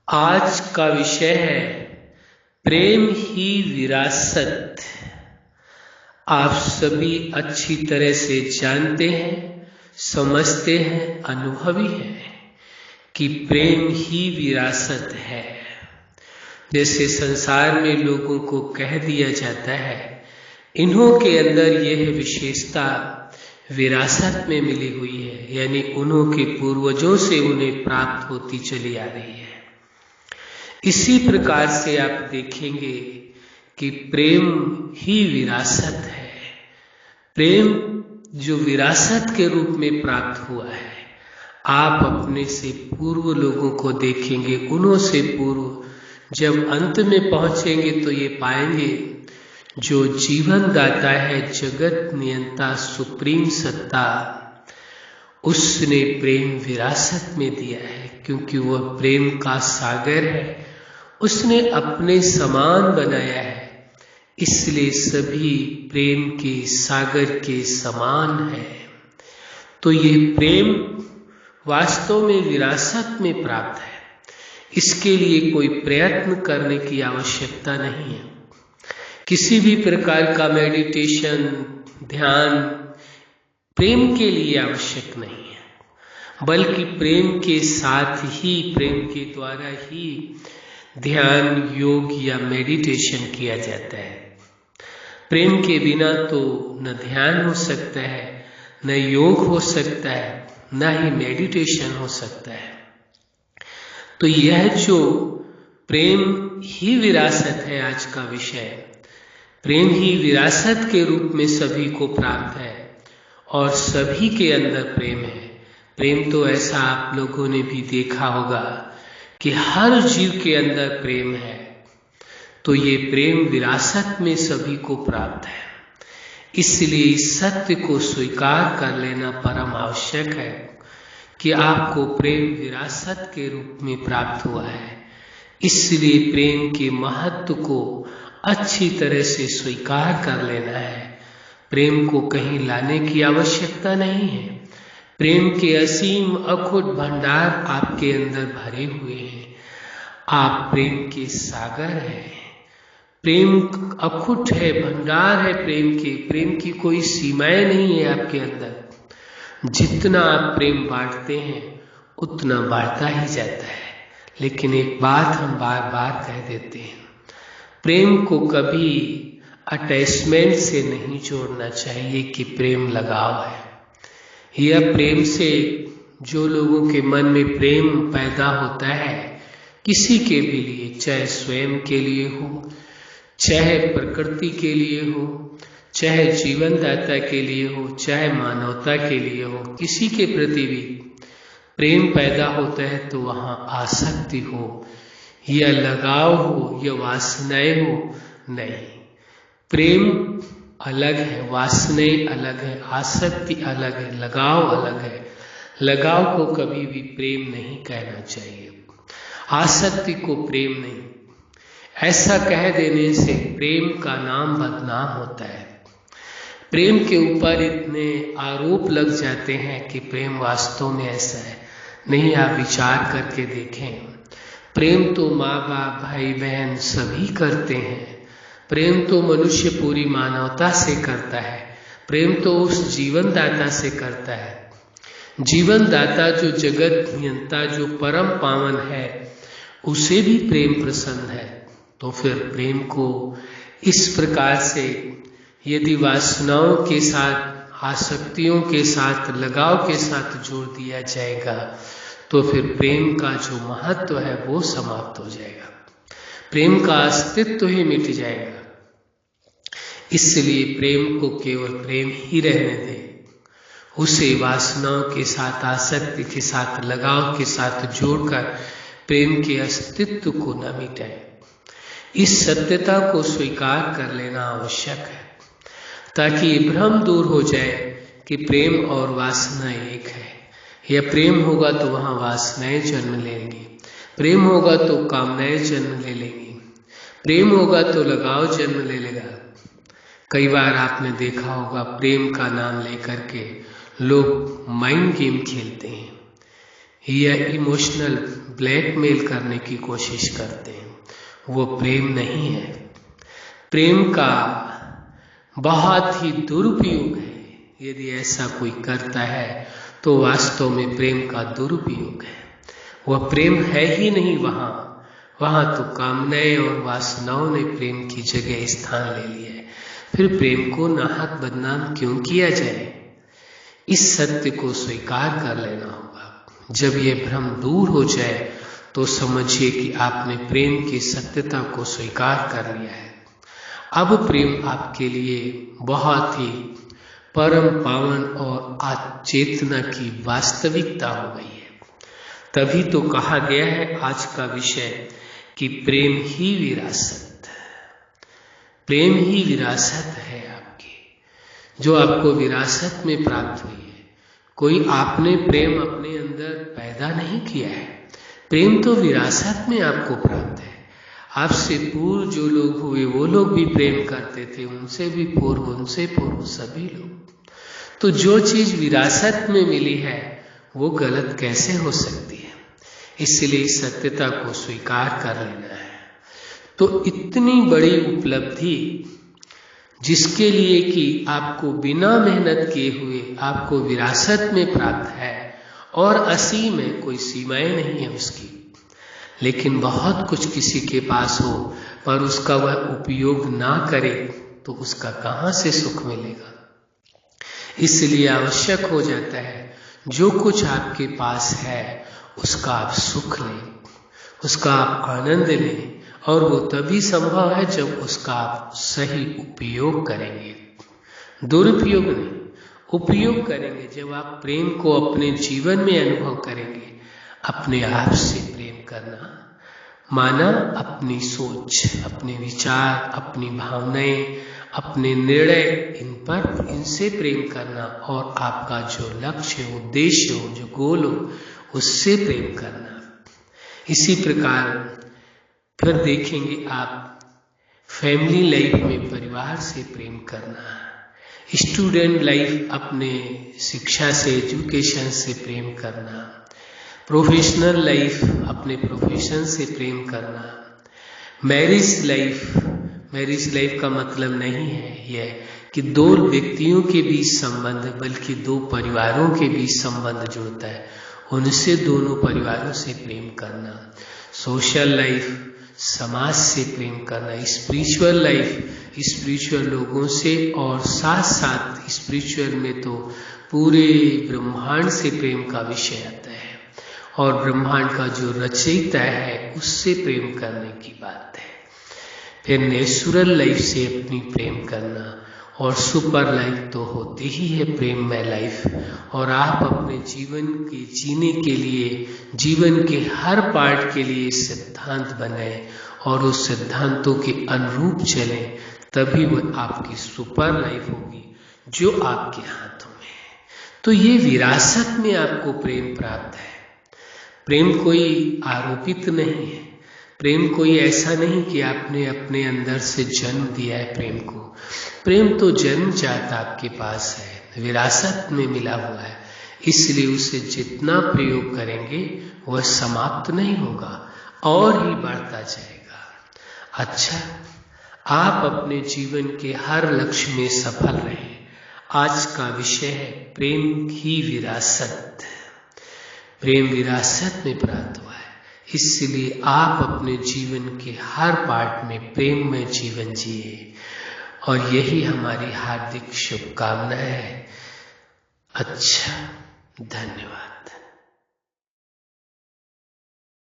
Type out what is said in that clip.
आज का विषय है प्रेम ही विरासत। आप सभी अच्छी तरह से जानते हैं, समझते हैं, अनुभवी हैं कि प्रेम ही विरासत है। जैसे संसार में लोगों को कह दिया जाता है, इन्हों के अंदर यह विशेषता विरासत में मिली हुई है, यानी उन्हों के पूर्वजों से उन्हें प्राप्त होती चली आ रही है। इसी प्रकार से आप देखेंगे कि प्रेम ही विरासत है। प्रेम जो विरासत के रूप में प्राप्त हुआ है, आप अपने से पूर्व लोगों को देखेंगे, उन्हों से पूर्व जब अंत में पहुंचेंगे तो ये पाएंगे जो जीवन दाता है, जगत नियंता, सुप्रीम सत्ता, उसने प्रेम विरासत में दिया है। क्योंकि वह प्रेम का सागर है, उसने अपने समान बनाया है, इसलिए सभी प्रेम के सागर के समान है। तो ये प्रेम वास्तव में विरासत में प्राप्त है। इसके लिए कोई प्रयत्न करने की आवश्यकता नहीं है। किसी भी प्रकार का मेडिटेशन, ध्यान प्रेम के लिए आवश्यक नहीं है, बल्कि प्रेम के साथ ही, प्रेम के द्वारा ही ध्यान, योग या मेडिटेशन किया जाता है। प्रेम के बिना तो न ध्यान हो सकता है, न योग हो सकता है, न ही मेडिटेशन हो सकता है। तो यह जो प्रेम ही विरासत है, आज का विषय, प्रेम ही विरासत के रूप में सभी को प्राप्त है और सभी के अंदर प्रेम है। प्रेम तो ऐसा आप लोगों ने भी देखा होगा कि हर जीव के अंदर प्रेम है। तो ये प्रेम विरासत में सभी को प्राप्त है। इसलिए इस सत्य को स्वीकार कर लेना परम आवश्यक है कि आपको प्रेम विरासत के रूप में प्राप्त हुआ है। इसलिए प्रेम के महत्व को अच्छी तरह से स्वीकार कर लेना है। प्रेम को कहीं लाने की आवश्यकता नहीं है। प्रेम के असीम अखुट भंडार आपके अंदर भरे हुए हैं। आप प्रेम के सागर हैं। प्रेम अखुट है, भंडार है प्रेम की कोई सीमाएं नहीं है आपके अंदर। जितना आप प्रेम बांटते हैं उतना बढ़ता ही जाता है। लेकिन एक बात हम बार बार कह देते हैं, प्रेम को कभी अटैचमेंट से नहीं जोड़ना चाहिए कि प्रेम लगाव है। यह प्रेम से जो लोगों के मन में प्रेम पैदा होता है, किसी के भी लिए, चाहे स्वयं के लिए हो, चाहे प्रकृति के लिए हो, चाहे जीवन दाता के लिए हो, चाहे मानवता के लिए हो, किसी के प्रति भी प्रेम पैदा होता है तो वहाँ आसक्ति हो या लगाव हो या वासनाएं हो, नहीं। प्रेम अलग है, वासनाएं अलग है, आसक्ति अलग है, लगाव अलग है। लगाव को कभी भी प्रेम नहीं कहना चाहिए, आसक्ति को प्रेम नहीं। ऐसा कह देने से प्रेम का नाम बदनाम होता है। प्रेम के ऊपर इतने आरोप लग जाते हैं कि प्रेम वास्तव में ऐसा है नहीं। आप विचार करके देखें, प्रेम तो माँ बाप, भाई बहन सभी करते हैं। प्रेम तो मनुष्य पूरी मानवता से करता है। प्रेम तो उस जीवन दाता से करता है। जीवन दाता जो जगत नियंता, जो परम पावन है, उसे भी प्रेम पसंद है। तो फिर प्रेम को इस प्रकार से यदि वासनाओं के साथ, आसक्तियों के साथ, लगाव के साथ जोड़ दिया जाएगा तो फिर प्रेम का जो महत्व है वो समाप्त हो जाएगा। प्रेम का अस्तित्व ही मिट जाएगा। इसलिए प्रेम को केवल प्रेम ही रहने दें। उसे वासनाओं के साथ, आसक्ति के साथ, लगाव के साथ जोड़कर प्रेम के अस्तित्व को न मिटाएं। इस सत्यता को स्वीकार कर लेना आवश्यक है ताकि भ्रम दूर हो जाए कि प्रेम और वासना एक है। या प्रेम होगा तो वहाँ वासनाएं जन्म लेंगी, प्रेम होगा तो कामनाएं जन्म ले लेंगी, प्रेम होगा तो लगाव जन्म ले लेगा। कई बार आपने देखा होगा, प्रेम का नाम लेकर के लोग माइंड गेम खेलते हैं। या इमोशनल ब्लैकमेल करने की कोशिश करते हैं, वो प्रेम नहीं है। प्रेम का बहुत ही दुरुपयोग है। यदि ऐसा कोई करता है तो वास्तव में प्रेम का दुरुपयोग है। वह प्रेम है ही नहीं। वहां तो कामनाएं और वासनाओं ने प्रेम की जगह स्थान ले लिया है। फिर प्रेम को नाहक बदनाम क्यों किया जाए? इस सत्य को स्वीकार कर लेना होगा। जब यह भ्रम दूर हो जाए तो समझिए कि आपने प्रेम की सत्यता को स्वीकार कर लिया है। अब प्रेम आपके लिए बहुत ही परम पावन और चेतना की वास्तविकता हो गई है। तभी तो कहा गया है आज का विषय कि प्रेम ही विरासत, प्रेम ही विरासत है आपकी, जो आपको विरासत में प्राप्त हुई है। कोई आपने प्रेम अपने अंदर पैदा नहीं किया है। प्रेम तो विरासत में आपको प्राप्त है। आपसे पूर्व जो लोग हुए वो लोग भी प्रेम करते थे, उनसे भी पूर्व, उनसे पूर्व सभी लोग। तो जो चीज विरासत में मिली है वो गलत कैसे हो सकती है? इसलिए इस सत्यता को स्वीकार कर लेना है। तो इतनी बड़ी उपलब्धि जिसके लिए कि आपको बिना मेहनत किए हुए आपको विरासत में प्राप्त है और असीम है, कोई सीमाएं नहीं है उसकी। लेकिन बहुत कुछ किसी के पास हो पर उसका वह उपयोग ना करे तो उसका कहाँ से सुख मिलेगा? इसलिए आवश्यक हो जाता है जो कुछ आपके पास है उसका आप सुख लें, उसका आप आनंद लें। और वो तभी संभव है जब उसका आप सही उपयोग करेंगे, दुरुपयोग नहीं, उपयोग करेंगे। जब आप प्रेम को अपने जीवन में अनुभव करेंगे, अपने आप से प्रेम करना माना अपनी सोच, अपने विचार, अपनी भावनाएं, अपने निर्णय, इनसे प्रेम करना और आपका जो लक्ष्य हो, उद्देश्य हो, जो गोल हो, उससे प्रेम करना। इसी प्रकार फिर देखेंगे आप फैमिली लाइफ में परिवार से प्रेम करना, स्टूडेंट लाइफ अपने शिक्षा से, एजुकेशन से प्रेम करना, प्रोफेशनल लाइफ अपने प्रोफेशन से प्रेम करना, मैरिज लाइफ का मतलब नहीं है यह कि दो व्यक्तियों के बीच संबंध, बल्कि दो परिवारों के बीच संबंध जुड़ता है, उनसे, दोनों परिवारों से प्रेम करना। सोशल लाइफ समाज से प्रेम करना, स्पिरिचुअल लाइफ स्पिरिचुअल लोगों से, और साथ साथ स्पिरिचुअल में तो पूरे ब्रह्मांड से प्रेम का विषय आता है और ब्रह्मांड का जो रचयिता है उससे प्रेम करने की बात है। फिर नेचुरल लाइफ से अपनी प्रेम करना और सुपर लाइफ तो होती ही है प्रेममय लाइफ। और आप अपने जीवन के जीने के लिए, जीवन के हर पार्ट के लिए सिद्धांत बनाएं और उस सिद्धांतों के अनुरूप चलें, तभी वह आपकी सुपर लाइफ होगी जो आपके हाथों में है। तो ये विरासत में आपको प्रेम प्राप्त है। प्रेम कोई आरोपित नहीं है, प्रेम कोई ऐसा नहीं कि आपने अपने अंदर से जन्म दिया है प्रेम को। प्रेम तो जन्मजात आपके पास है, विरासत में मिला हुआ है। इसलिए उसे जितना प्रयोग करेंगे वह समाप्त नहीं होगा और ही बढ़ता जाएगा। अच्छा, आप अपने जीवन के हर लक्ष्य में सफल रहें। आज का विषय है प्रेम की विरासत। प्रेम विरासत में प्राप्त हुआ है, इसलिए आप अपने जीवन के हर पार्ट में प्रेम में जीवन जिए, और यही हमारी हार्दिक शुभकामना है। अच्छा, धन्यवाद।